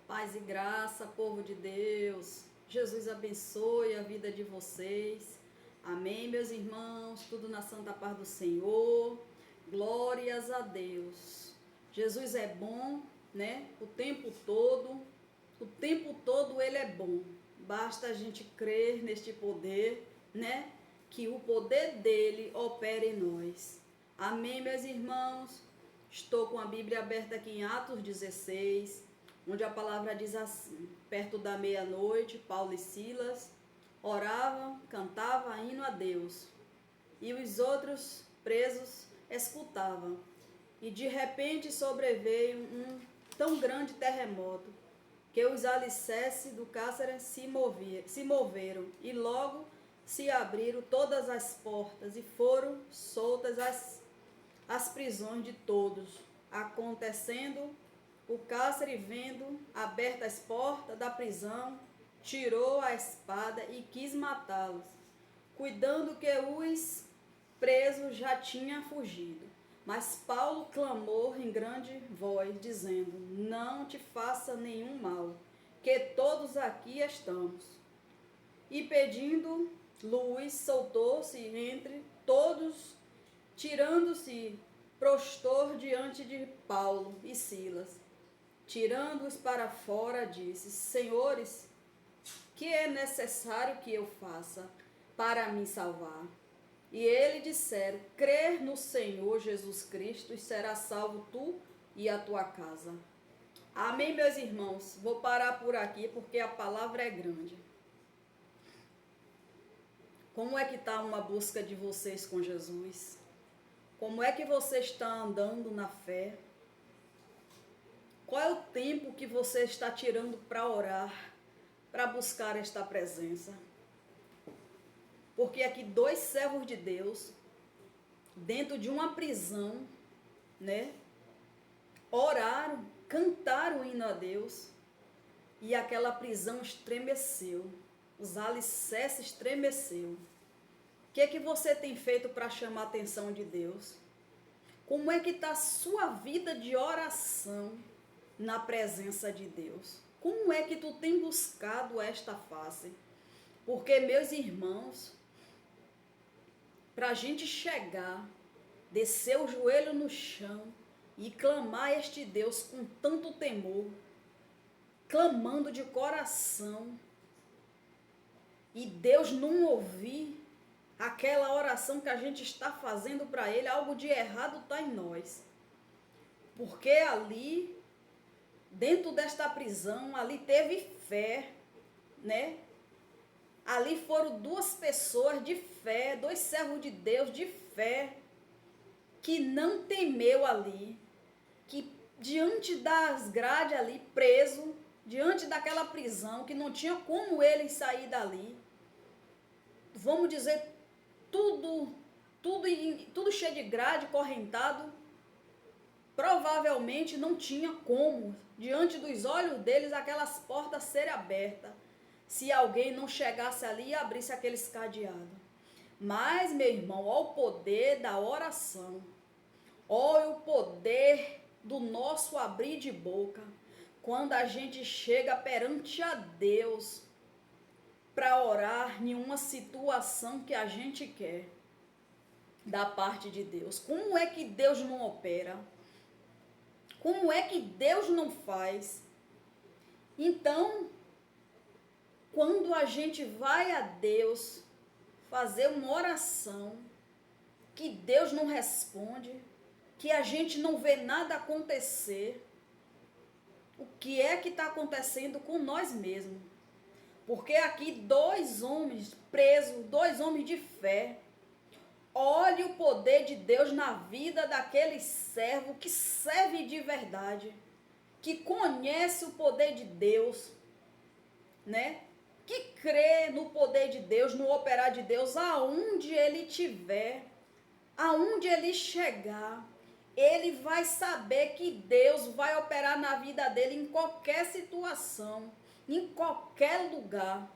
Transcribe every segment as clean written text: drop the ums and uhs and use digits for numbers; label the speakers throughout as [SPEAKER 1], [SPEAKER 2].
[SPEAKER 1] Paz e graça, povo de Deus. Jesus abençoe a vida de vocês. Amém, meus irmãos. Tudo na santa paz do Senhor. Glórias a Deus. Jesus é bom, né? O tempo todo. O tempo todo ele é bom. Basta a gente crer neste poder, né? Que o poder dele opera em nós. Amém, meus irmãos. Estou com a Bíblia aberta aqui em Atos 16, onde a palavra diz assim: perto da meia-noite, Paulo e Silas oravam, cantavam hino a Deus, e os outros presos escutavam. E de repente sobreveio um tão grande terremoto, que os alicerces do cárcere se moveram, e logo se abriram todas as portas, e foram soltas as prisões de todos. Acontecendo, o cárcere, vendo abertas as portas da prisão, tirou a espada e quis matá-los, cuidando que os presos já tinham fugido. Mas Paulo clamou em grande voz, dizendo: não te faça nenhum mal, que todos aqui estamos. E pedindo luz, soltou-se entre todos, tirando-se, prostrou diante de Paulo e Silas. Tirando-os para fora, disse: senhores, que é necessário que eu faça para me salvar? E eles disseram: crer no Senhor Jesus Cristo e serás salvo tu e a tua casa. Amém, meus irmãos? Vou parar por aqui porque a palavra é grande. Como é que está uma busca de vocês com Jesus? Como é que você está andando na fé? Qual é o tempo que você está tirando para orar, para buscar esta presença? Porque aqui 2 servos de Deus, dentro de uma prisão, né? Oraram, cantaram o hino a Deus, e aquela prisão estremeceu, os alicerces estremeceu. O que você tem feito para chamar a atenção de Deus? Como é que está a sua vida de oração na presença de Deus? Como é que tu tem buscado esta face? Porque, meus irmãos, para a gente chegar, descer o joelho no chão e clamar a este Deus com tanto temor, clamando de coração, e Deus não ouvir aquela oração que a gente está fazendo para Ele, algo de errado está em nós. Porque ali, dentro desta prisão, ali teve fé, né? Ali foram 2 pessoas de fé, 2 servos de Deus de fé, que não temeu ali, que diante das grades ali, preso, diante daquela prisão, que não tinha como eles sair dali, vamos dizer, tudo cheio de grade, correntado, provavelmente não tinha como, diante dos olhos deles, aquelas portas serem abertas, se alguém não chegasse ali e abrisse aqueles cadeados. Mas, meu irmão, olha o poder da oração, olha o poder do nosso abrir de boca, quando a gente chega perante a Deus para orar em uma situação que a gente quer da parte de Deus. Como é que Deus não opera? Como é que Deus não faz? Então, quando a gente vai a Deus fazer uma oração, que Deus não responde, que a gente não vê nada acontecer, o que é que está acontecendo com nós mesmos? Porque aqui 2 homens presos, 2 homens de fé, olhe o poder de Deus na vida daquele servo que serve de verdade, que conhece o poder de Deus, né? Que crê no poder de Deus, no operar de Deus, aonde ele estiver, aonde ele chegar, ele vai saber que Deus vai operar na vida dele em qualquer situação, em qualquer lugar.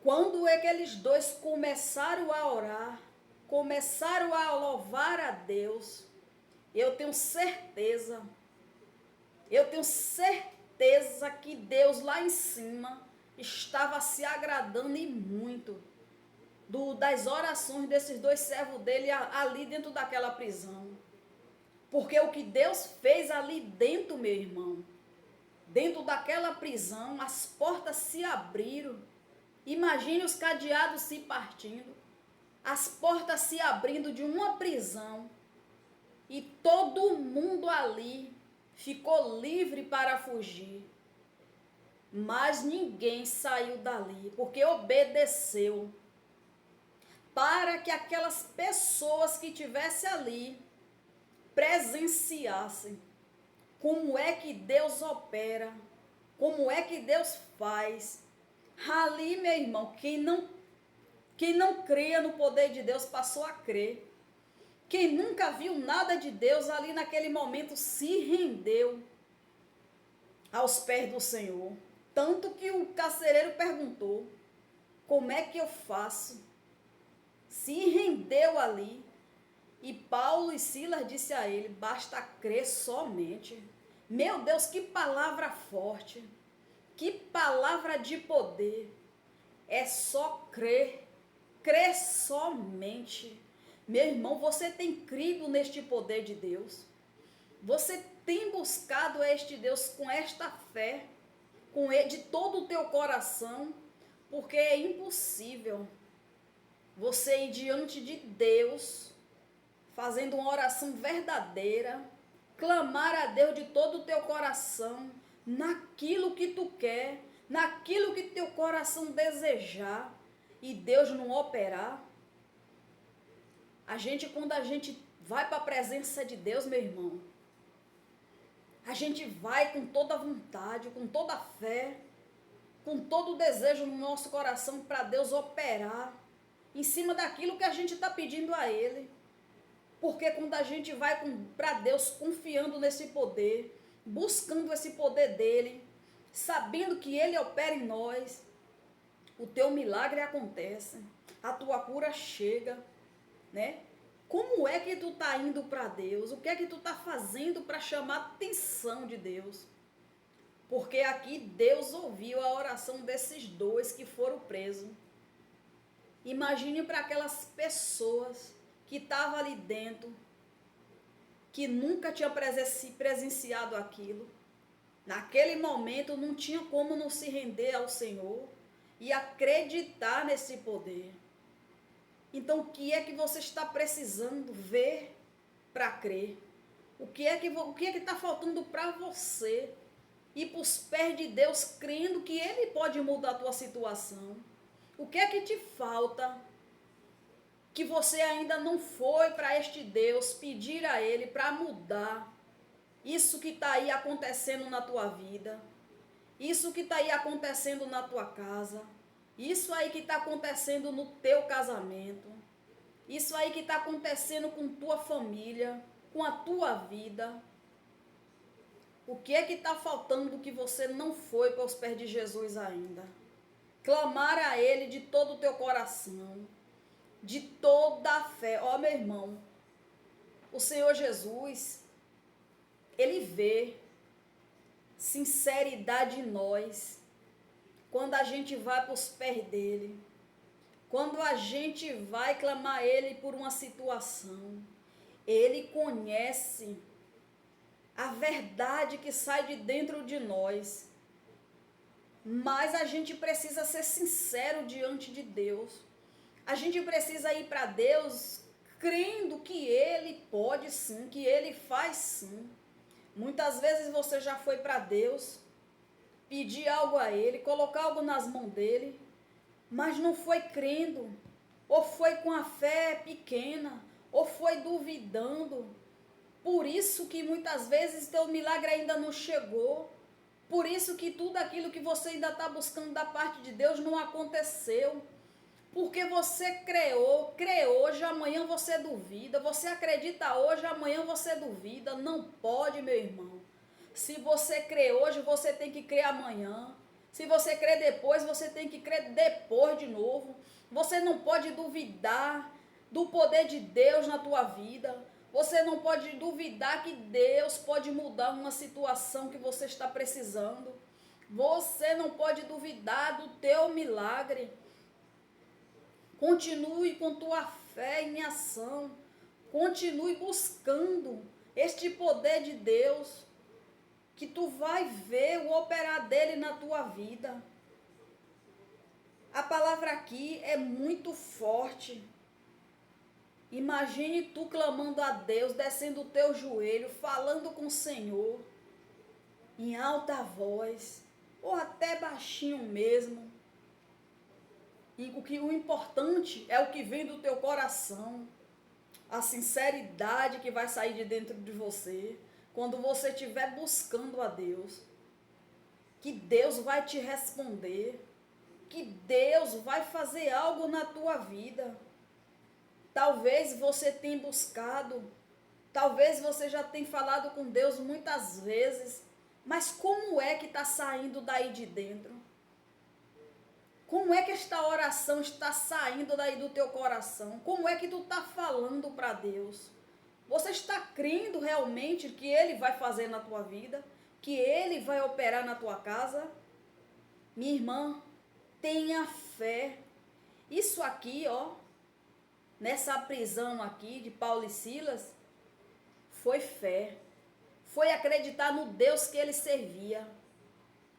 [SPEAKER 1] Quando aqueles 2 começaram a orar, começaram a louvar a Deus, eu tenho certeza certeza que Deus lá em cima estava se agradando e muito das orações desses dois servos dele ali dentro daquela prisão. Porque o que Deus fez ali dentro, meu irmão, dentro daquela prisão, as portas se abriram. Imagine os cadeados se partindo, as portas se abrindo de uma prisão e todo mundo ali ficou livre para fugir. Mas ninguém saiu dali, porque obedeceu. Para que aquelas pessoas que estivessem ali presenciassem como é que Deus opera, como é que Deus faz. Ali, meu irmão, quem não cria no poder de Deus passou a crer. Quem nunca viu nada de Deus ali naquele momento se rendeu aos pés do Senhor. Tanto que o carcereiro perguntou: como é que eu faço? Se rendeu ali. E Paulo e Silas disse a ele: basta crer somente. Meu Deus, que palavra forte, que palavra de poder. É só crer, crer somente. Meu irmão, você tem crido neste poder de Deus? Você tem buscado este Deus com esta fé, com ele, de todo o teu coração? Porque é impossível você ir diante de Deus, fazendo uma oração verdadeira, clamar a Deus de todo o teu coração, naquilo que tu quer, naquilo que teu coração desejar, e Deus não operar. Quando a gente vai para a presença de Deus, meu irmão, a gente vai com toda a vontade, com toda a fé, com todo o desejo no nosso coração para Deus operar em cima daquilo que a gente está pedindo a Ele. Porque quando a gente vai para Deus confiando nesse poder, buscando esse poder dEle, sabendo que Ele opera em nós, o teu milagre acontece, a tua cura chega, né? Como é que tu está indo para Deus? O que é que tu está fazendo para chamar a atenção de Deus? Porque aqui Deus ouviu a oração desses dois que foram presos. Imagine para aquelas pessoas que estavam ali dentro, que nunca tinha presenciado aquilo. Naquele momento não tinha como não se render ao Senhor e acreditar nesse poder. Então, o que é que você está precisando ver para crer? O que é que está faltando para você ir para os pés de Deus, crendo que Ele pode mudar a tua situação? O que é que te falta que você ainda não foi para este Deus pedir a Ele para mudar isso que está aí acontecendo na tua vida, isso que está aí acontecendo na tua casa, isso aí que está acontecendo no teu casamento, isso aí que está acontecendo com tua família, com a tua vida? O que é que está faltando que você não foi para os pés de Jesus ainda? Clamar a Ele de todo o teu coração, de toda a fé. Ó, meu irmão, o Senhor Jesus, Ele vê sinceridade em nós, quando a gente vai para os pés dEle, quando a gente vai clamar a Ele por uma situação. Ele conhece a verdade que sai de dentro de nós, mas a gente precisa ser sincero diante de Deus. A gente precisa ir para Deus crendo que Ele pode sim, que Ele faz sim. Muitas vezes você já foi para Deus, pedir algo a Ele, colocar algo nas mãos dEle, mas não foi crendo, ou foi com a fé pequena, ou foi duvidando. Por isso que muitas vezes teu milagre ainda não chegou. Por isso que tudo aquilo que você ainda está buscando da parte de Deus não aconteceu. Porque você crê hoje, amanhã você duvida. Você acredita hoje, amanhã você duvida. Não pode, meu irmão. Se você crê hoje, você tem que crer amanhã. Se você crê depois, você tem que crer depois de novo. Você não pode duvidar do poder de Deus na tua vida. Você não pode duvidar que Deus pode mudar uma situação que você está precisando. Você não pode duvidar do teu milagre. Continue com tua fé em ação. Continue buscando este poder de Deus, que tu vai ver o operar dele na tua vida. A palavra aqui é muito forte. Imagine tu clamando a Deus, descendo o teu joelho, falando com o Senhor, em alta voz, ou até baixinho mesmo. E o importante é o que vem do teu coração, a sinceridade que vai sair de dentro de você, quando você estiver buscando a Deus, que Deus vai te responder, que Deus vai fazer algo na tua vida. Talvez você tenha buscado, talvez você já tenha falado com Deus muitas vezes, mas como é que está saindo daí de dentro? Como é que esta oração está saindo daí do teu coração? Como é que tu está falando para Deus? Você está crendo realmente que Ele vai fazer na tua vida? Que Ele vai operar na tua casa? Minha irmã, tenha fé. Isso aqui, ó, nessa prisão aqui de Paulo e Silas, foi fé. Foi acreditar no Deus que ele servia.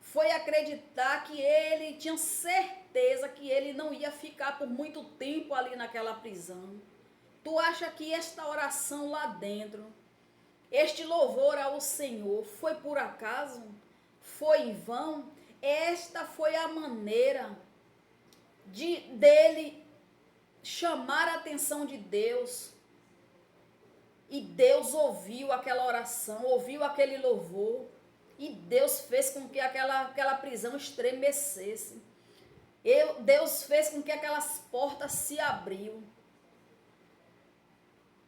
[SPEAKER 1] Foi acreditar que ele tinha certeza que ele não ia ficar por muito tempo ali naquela prisão. Tu acha que esta oração lá dentro, este louvor ao Senhor, foi por acaso? Foi em vão? Esta foi a maneira dele chamar a atenção de Deus. E Deus ouviu aquela oração, ouviu aquele louvor. E Deus fez com que aquela prisão estremecesse. Deus fez com que aquelas portas se abriam.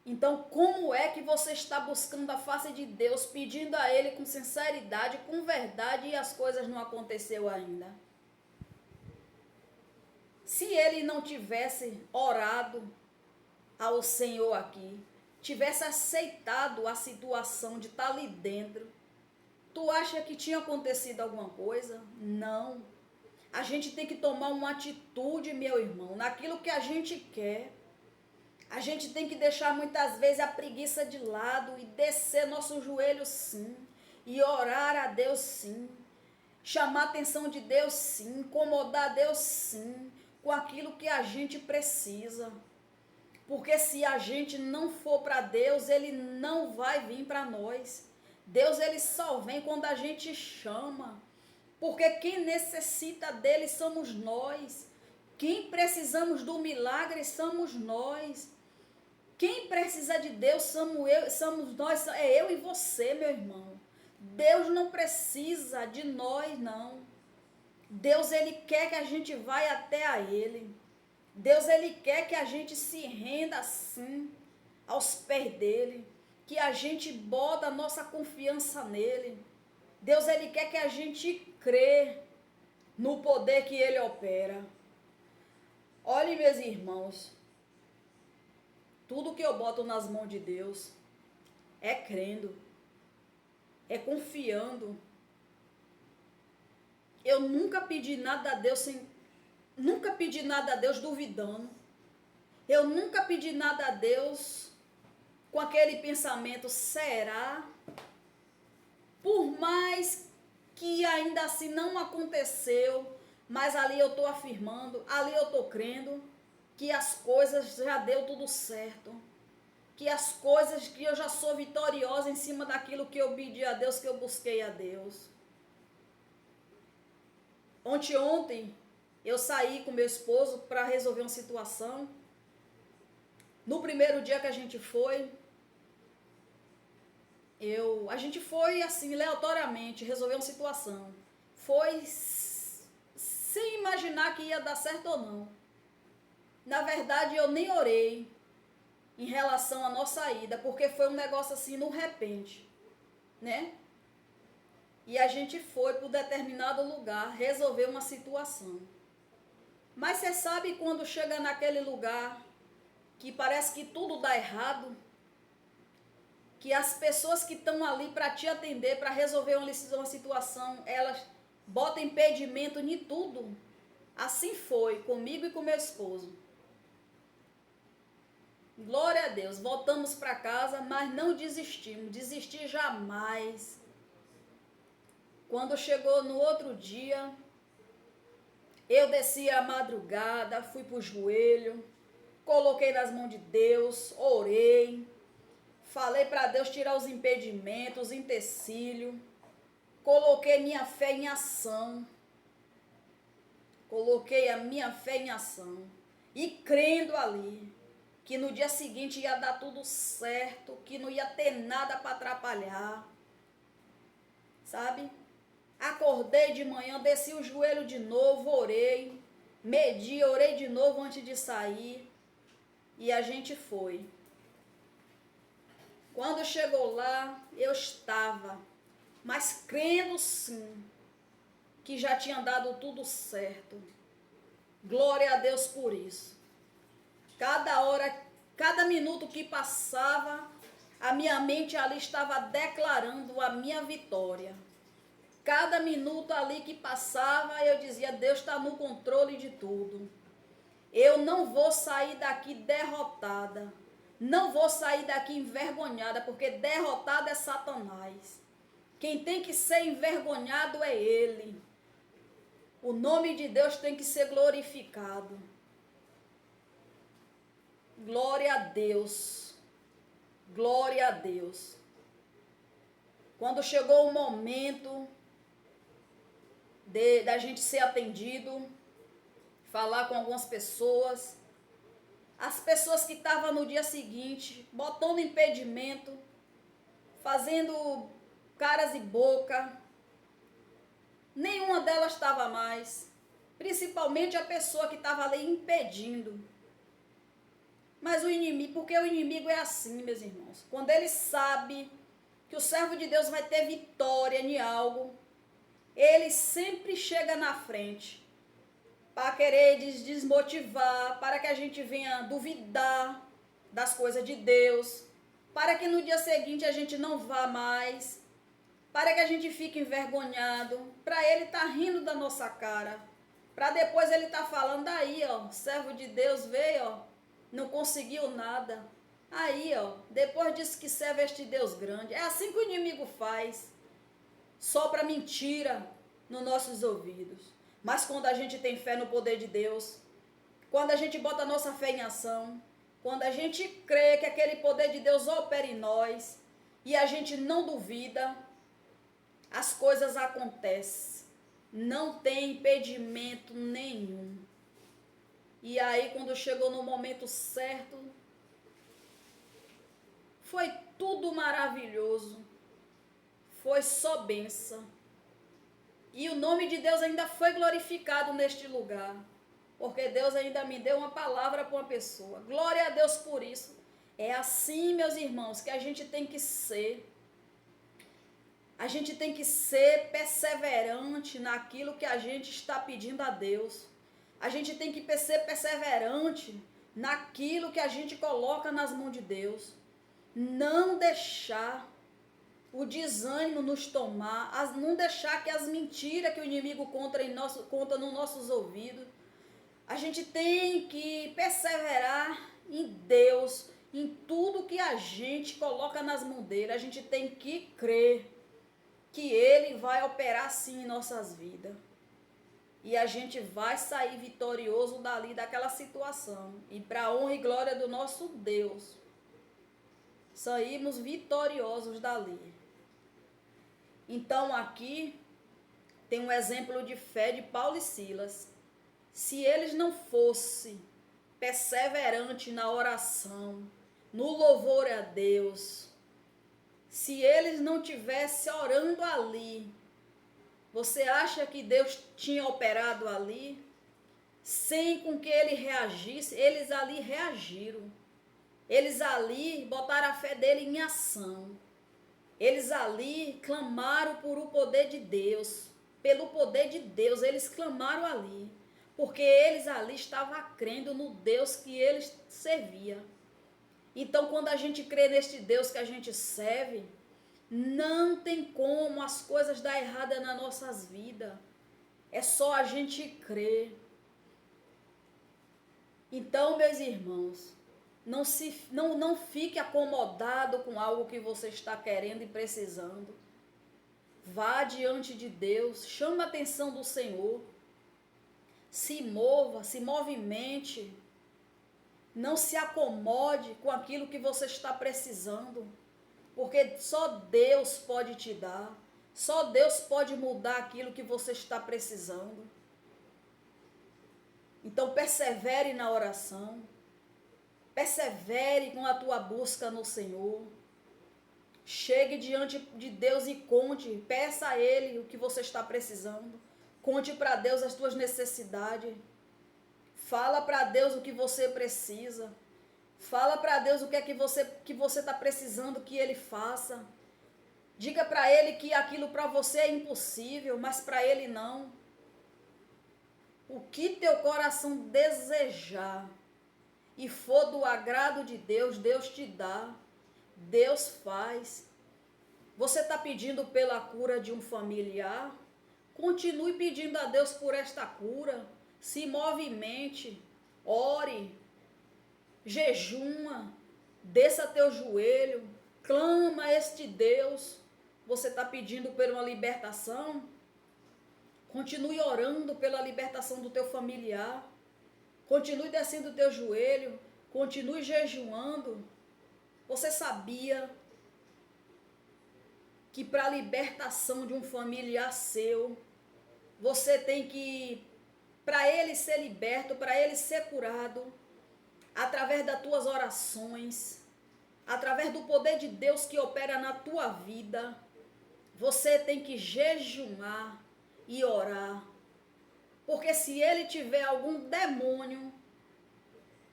[SPEAKER 1] Então, como é que você está buscando a face de Deus, pedindo a Ele com sinceridade, com verdade, e as coisas não aconteceu ainda? Se ele não tivesse orado ao Senhor aqui, tivesse aceitado a situação de estar ali dentro, tu acha que tinha acontecido alguma coisa? Não. A gente tem que tomar uma atitude, meu irmão, naquilo que a gente quer. A gente tem que deixar muitas vezes a preguiça de lado e descer nosso joelho sim, e orar a Deus sim, chamar a atenção de Deus sim, incomodar a Deus sim, com aquilo que a gente precisa. Porque se a gente não for para Deus, Ele não vai vir para nós. Deus, Ele só vem quando a gente chama. Porque quem necessita dele somos nós. Quem precisamos do milagre somos nós. Quem precisa de Deus somos nós, é eu e você, meu irmão. Deus não precisa de nós, não. Deus, Ele quer que a gente vá até a Ele. Deus, Ele quer que a gente se renda assim aos pés dEle. Que a gente bota a nossa confiança nele. Deus, Ele quer que a gente crê no poder que Ele opera. Olhe, meus irmãos, tudo que eu boto nas mãos de Deus é crendo, é confiando. Eu nunca pedi nada a Deus nunca pedi nada a Deus duvidando. Eu nunca pedi nada a Deus com aquele pensamento, será? Por mais que ainda assim não aconteceu, mas ali eu estou afirmando, ali eu estou crendo que as coisas já deu tudo certo. Que as coisas, que eu já sou vitoriosa em cima daquilo que eu pedi a Deus, que eu busquei a Deus. Ontem, eu saí com meu esposo para resolver uma situação. No primeiro dia que a gente foi, a gente foi assim, aleatoriamente, resolver uma situação. Foi sem imaginar que ia dar certo ou não. Na verdade, eu nem orei em relação à nossa ida, porque foi um negócio assim, no repente, né? E a gente foi para um determinado lugar resolver uma situação. Mas você sabe quando chega naquele lugar que parece que tudo dá errado? que as pessoas que estão ali para te atender, para resolver uma situação, elas botam impedimento em tudo. Assim foi comigo e com meu esposo. Glória a Deus, voltamos para casa, mas não desistimos, desistir jamais. Quando chegou no outro dia, eu desci a madrugada, fui para o joelho, coloquei nas mãos de Deus, orei, falei para Deus tirar os impedimentos, os empecilhos, coloquei minha fé em ação, coloquei a minha fé em ação e crendo ali que no dia seguinte ia dar tudo certo, que não ia ter nada para atrapalhar, sabe? Acordei de manhã, desci o joelho de novo, orei, medi, orei de novo antes de sair e a gente foi. Quando chegou lá, eu estava, mas crendo sim, que já tinha dado tudo certo. Glória a Deus por isso. Cada hora, cada minuto que passava, a minha mente ali estava declarando a minha vitória. Cada minuto ali que passava, eu dizia, Deus está no controle de tudo. Eu não vou sair daqui derrotada. Não vou sair daqui envergonhada, porque derrotado é Satanás. Quem tem que ser envergonhado é ele. O nome de Deus tem que ser glorificado. Glória a Deus. Glória a Deus. Quando chegou o momento da gente ser atendido, falar com algumas pessoas, as pessoas que estavam no dia seguinte, botando impedimento, fazendo caras e boca, nenhuma delas estava mais, principalmente a pessoa que estava ali impedindo. Mas o inimigo, porque o inimigo é assim, meus irmãos, quando ele sabe que o servo de Deus vai ter vitória em algo, ele sempre chega na frente para querer desmotivar, para que a gente venha duvidar das coisas de Deus, para que no dia seguinte a gente não vá mais, para que a gente fique envergonhado, para ele estar rindo da nossa cara, para depois ele estar falando, aí ó, servo de Deus veio, ó, não conseguiu nada, aí ó, depois disse que serve este Deus grande. É assim que o inimigo faz, sopra mentira nos nossos ouvidos. Mas quando a gente tem fé no poder de Deus, quando a gente bota a nossa fé em ação, quando a gente crê que aquele poder de Deus opera em nós e a gente não duvida, as coisas acontecem. Não tem impedimento nenhum. E aí, quando chegou no momento certo, foi tudo maravilhoso. Foi só bênção. E o nome de Deus ainda foi glorificado neste lugar. Porque Deus ainda me deu uma palavra para uma pessoa. Glória a Deus por isso. É assim, meus irmãos, que a gente tem que ser. A gente tem que ser perseverante naquilo que a gente está pedindo a Deus. A gente tem que ser perseverante naquilo que a gente coloca nas mãos de Deus. Não deixar o desânimo nos tomar, não deixar que as mentiras que o inimigo conta nos nossos ouvidos. A gente tem que perseverar em Deus, em tudo que a gente coloca nas mãos dele. A gente tem que crer que ele vai operar sim em nossas vidas. E a gente vai sair vitorioso dali, daquela situação. E para a honra e glória do nosso Deus, saímos vitoriosos dali. Então aqui tem um exemplo de fé de Paulo e Silas. Se eles não fossem perseverantes na oração, no louvor a Deus, se eles não tivessem orando ali, você acha que Deus tinha operado ali? Sem com que ele reagisse, eles ali reagiram. Eles ali botaram a fé dele em ação. Eles ali clamaram por o poder de Deus. Pelo poder de Deus, eles clamaram ali. Porque eles ali estavam crendo no Deus que eles serviam. Então, quando a gente crê neste Deus que a gente serve, não tem como as coisas dar errada nas nossas vidas. É só a gente crer. Então, meus irmãos, não fique acomodado com algo que você está querendo e precisando. Vá diante de Deus, chame a atenção do Senhor. Se mova, se movimente. Não se acomode com aquilo que você está precisando, porque só Deus pode te dar. Só Deus pode mudar aquilo que você está precisando. Então persevere na oração. Persevere com a tua busca no Senhor. Chegue diante de Deus e conte. Peça a Ele o que você está precisando. Conte para Deus as tuas necessidades. Fala para Deus o que você precisa. Fala para Deus o que é que você está precisando que Ele faça. Diga para Ele que aquilo para você é impossível, mas para Ele não. O que teu coração desejar e for do agrado de Deus, Deus te dá. Deus faz. Você está pedindo pela cura de um familiar? Continue pedindo a Deus por esta cura. Se movimente, ore, jejuma, desça teu joelho, clama a este Deus. Você está pedindo por uma libertação? Continue orando pela libertação do teu familiar. Continue descendo o teu joelho, continue jejuando. Você sabia que para a libertação de um familiar seu, você tem que, para ele ser liberto, para ele ser curado, através das tuas orações, através do poder de Deus que opera na tua vida, você tem que jejuar e orar. Porque se ele tiver algum demônio,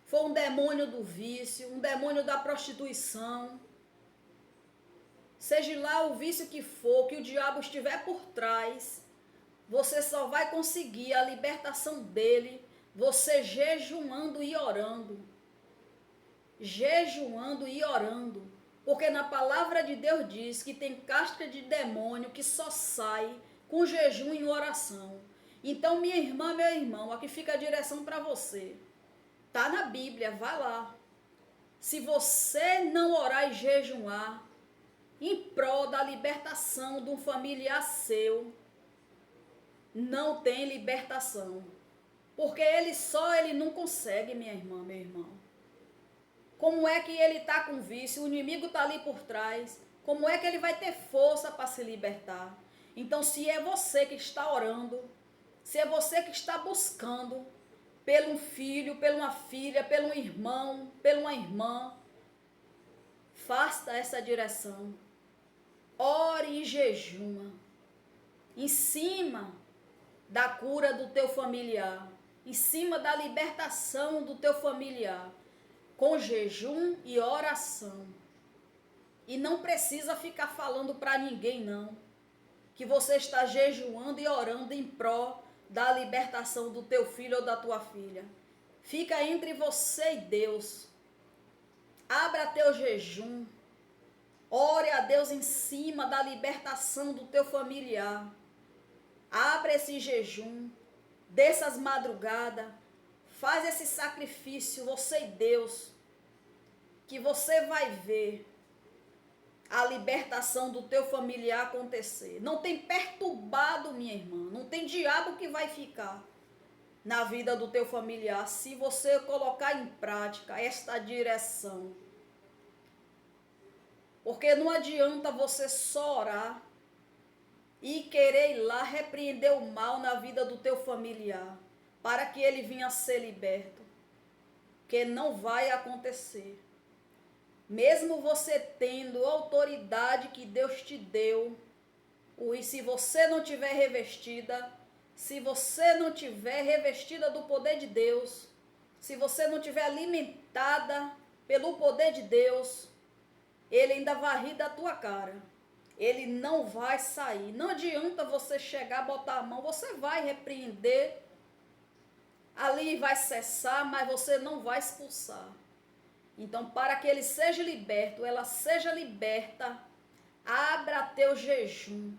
[SPEAKER 1] for um demônio do vício, um demônio da prostituição, seja lá o vício que for, que o diabo estiver por trás, você só vai conseguir a libertação dele, você jejuando e orando. Jejuando e orando. Porque na palavra de Deus diz que tem casca de demônio que só sai com jejum e oração. Então, minha irmã, meu irmão, aqui fica a direção para você. Tá na Bíblia, vai lá. Se você não orar e jejuar em prol da libertação de um familiar seu, não tem libertação. Porque ele não consegue, minha irmã, meu irmão. Como é que ele está com vício? O inimigo está ali por trás. Como é que ele vai ter força para se libertar? Então, se é você que está orando, se é você que está buscando pelo um filho, pela uma filha, pelo um irmão, pela uma irmã, faça essa direção. Ore e jejuma. Em cima da cura do teu familiar. Em cima da libertação do teu familiar. Com jejum e oração. E não precisa ficar falando para ninguém, não. Que você está jejuando e orando em prol da libertação do teu filho ou da tua filha. Fica entre você e Deus. Abra teu jejum. Ore a Deus em cima da libertação do teu familiar. Abra esse jejum. Dessas madrugadas. Faz esse sacrifício, você e Deus. Que você vai ver a libertação do teu familiar acontecer. Não tem perturbado, minha irmã. Não tem diabo que vai ficar na vida do teu familiar se você colocar em prática esta direção. Porque não adianta você só orar e querer ir lá repreender o mal na vida do teu familiar para que ele venha a ser liberto. Que não vai acontecer. Mesmo você tendo a autoridade que Deus te deu, e se você não tiver revestida, se você não tiver revestida do poder de Deus, se você não tiver alimentada pelo poder de Deus, ele ainda vai rir da tua cara. Ele não vai sair. Não adianta você chegar, botar a mão, você vai repreender, ali vai cessar, mas você não vai expulsar. Então, para que ele seja liberto, ela seja liberta, abra teu jejum.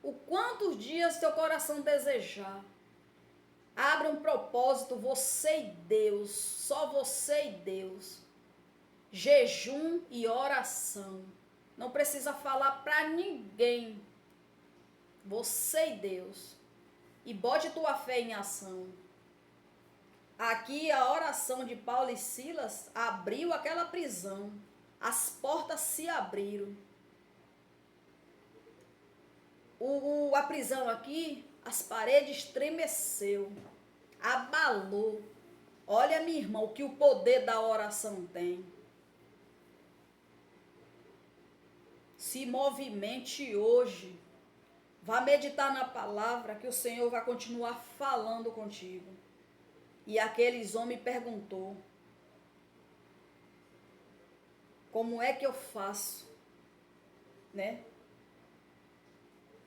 [SPEAKER 1] O quantos dias teu coração desejar. Abra um propósito, você e Deus, só você e Deus. Jejum e oração. Não precisa falar para ninguém. Você e Deus. E bote tua fé em ação. Aqui a oração de Paulo e Silas abriu aquela prisão. As portas se abriram. A prisão aqui, as paredes estremeceu, abalou. Olha, minha irmã, o que o poder da oração tem. Se movimente hoje. Vá meditar na palavra que o Senhor vai continuar falando contigo. E aqueles homens perguntou: como é que eu faço? Né?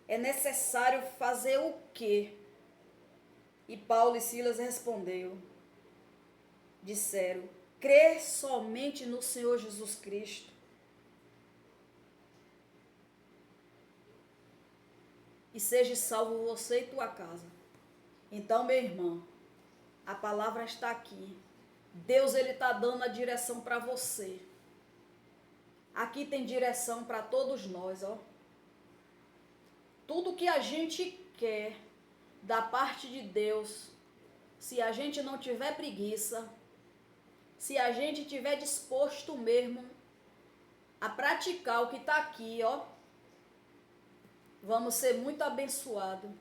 [SPEAKER 1] É necessário fazer o quê? E Paulo e Silas disseram: crer somente no Senhor Jesus Cristo. E seja salvo você e tua casa. Então, meu irmão, a palavra está aqui. Deus, ele está dando a direção para você. Aqui tem direção para todos nós, ó. Tudo que a gente quer da parte de Deus, se a gente não tiver preguiça, se a gente tiver disposto mesmo a praticar o que está aqui, ó, vamos ser muito abençoados.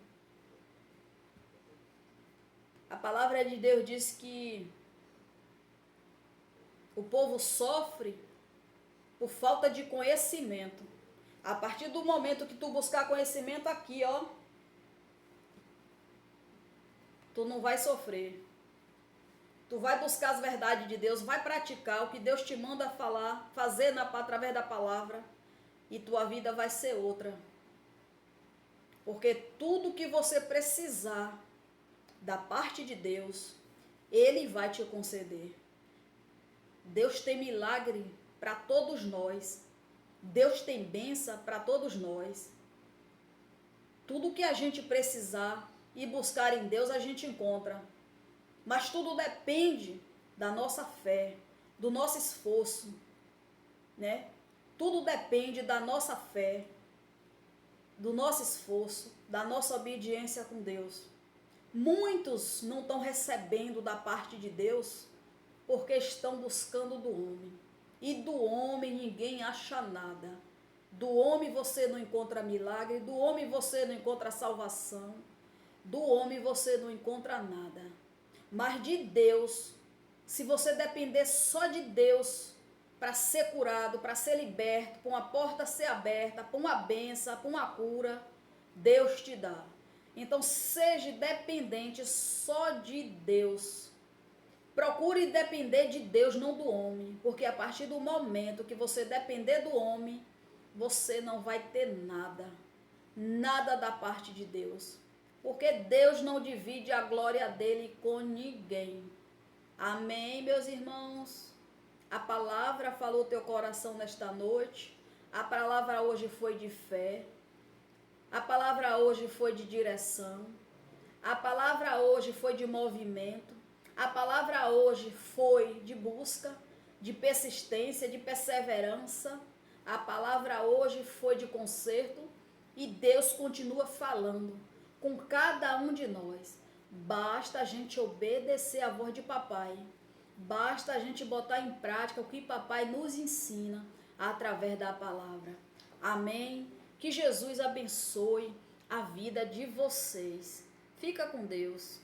[SPEAKER 1] A palavra de Deus diz que o povo sofre por falta de conhecimento. A partir do momento que tu buscar conhecimento aqui, ó, tu não vai sofrer. Tu vai buscar as verdades de Deus, vai praticar o que Deus te manda falar, fazer através da palavra, e tua vida vai ser outra. Porque tudo que você precisar da parte de Deus, Ele vai te conceder. Deus tem milagre para todos nós. Deus tem bênção para todos nós. Tudo que a gente precisar e buscar em Deus, a gente encontra. Mas tudo depende da nossa fé, do nosso esforço, né? Tudo depende da nossa fé, do nosso esforço, da nossa obediência com Deus. Muitos não estão recebendo da parte de Deus porque estão buscando do homem. E do homem ninguém acha nada. Do homem você não encontra milagre, do homem você não encontra salvação, do homem você não encontra nada. Mas de Deus, se você depender só de Deus para ser curado, para ser liberto, para uma porta ser aberta, para uma benção, para uma cura, Deus te dá. Então seja dependente só de Deus. Procure depender de Deus, não do homem, porque a partir do momento que você depender do homem, você não vai ter nada, nada da parte de Deus, porque Deus não divide a glória dele com ninguém. Amém, meus irmãos? A palavra falou teu coração nesta noite, a palavra hoje foi de fé, a palavra hoje foi de direção, a palavra hoje foi de movimento, a palavra hoje foi de busca, de persistência, de perseverança. A palavra hoje foi de conserto e Deus continua falando com cada um de nós. Basta a gente obedecer a voz de papai. Basta a gente botar em prática o que papai nos ensina através da palavra. Amém? Que Jesus abençoe a vida de vocês. Fica com Deus.